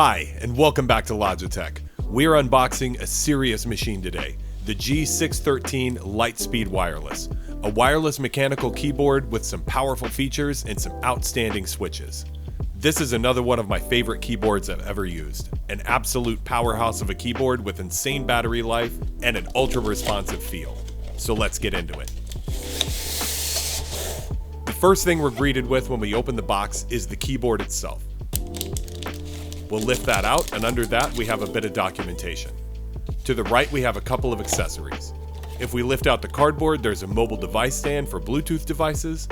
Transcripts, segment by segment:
Hi, and welcome back to Logitech. We're unboxing a serious machine today, the G613 LIGHTSPEED Wireless, a wireless mechanical keyboard with some powerful features and some outstanding switches. This is another one of my favorite keyboards I've ever used, an absolute powerhouse of a keyboard with insane battery life and an ultra-responsive feel. So let's get into it. The first thing we're greeted with when we open the box is the keyboard itself. We'll lift that out, and under that we have a bit of documentation. To the right we have a couple of accessories. If we lift out the cardboard, there's a mobile device stand for Bluetooth devices,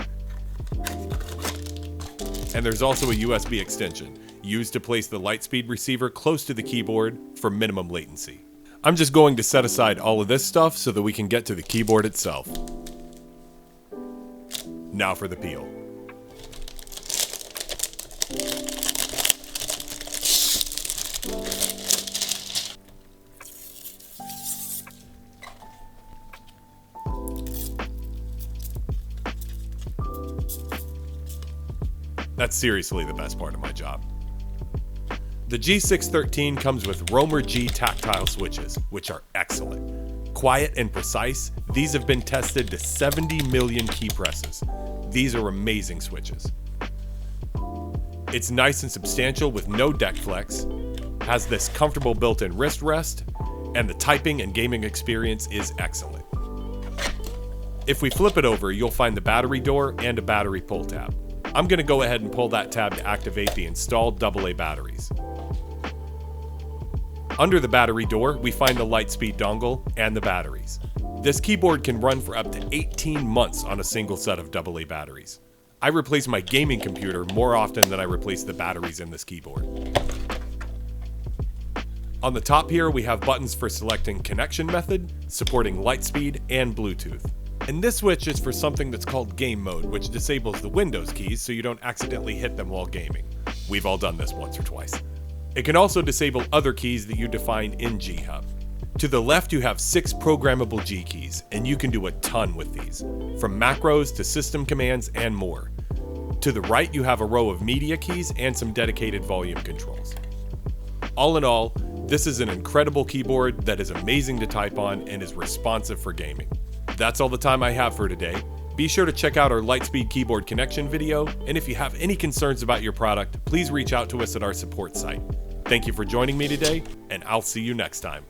and there's also a USB extension, used to place the LIGHTSPEED receiver close to the keyboard for minimum latency. I'm just going to set aside all of this stuff so that we can get to the keyboard itself. Now for the peel. That's seriously the best part of my job. The G613 comes with Roamer G tactile switches, which are excellent. Quiet and precise, these have been tested to 70 million key presses. These are amazing switches. It's nice and substantial with no deck flex, has this comfortable built-in wrist rest, and the typing and gaming experience is excellent. If we flip it over, you'll find the battery door and a battery pull tab. I'm going to go ahead and pull that tab to activate the installed AA batteries. Under the battery door, we find the LIGHTSPEED dongle and the batteries. This keyboard can run for up to 18 months on a single set of AA batteries. I replace my gaming computer more often than I replace the batteries in this keyboard. On the top here, we have buttons for selecting connection method, supporting LIGHTSPEED and Bluetooth. And this switch is for something that's called game mode, which disables the Windows keys so you don't accidentally hit them while gaming. We've all done this once or twice. It can also disable other keys that you define in G-Hub. To the left you have 6 programmable G keys, and you can do a ton with these, from macros to system commands and more. To the right you have a row of media keys and some dedicated volume controls. All in all, this is an incredible keyboard that is amazing to type on and is responsive for gaming. That's all the time I have for today. Be sure to check out our LIGHTSPEED keyboard connection video, and if you have any concerns about your product, please reach out to us at our support site. Thank you for joining me today, and I'll see you next time.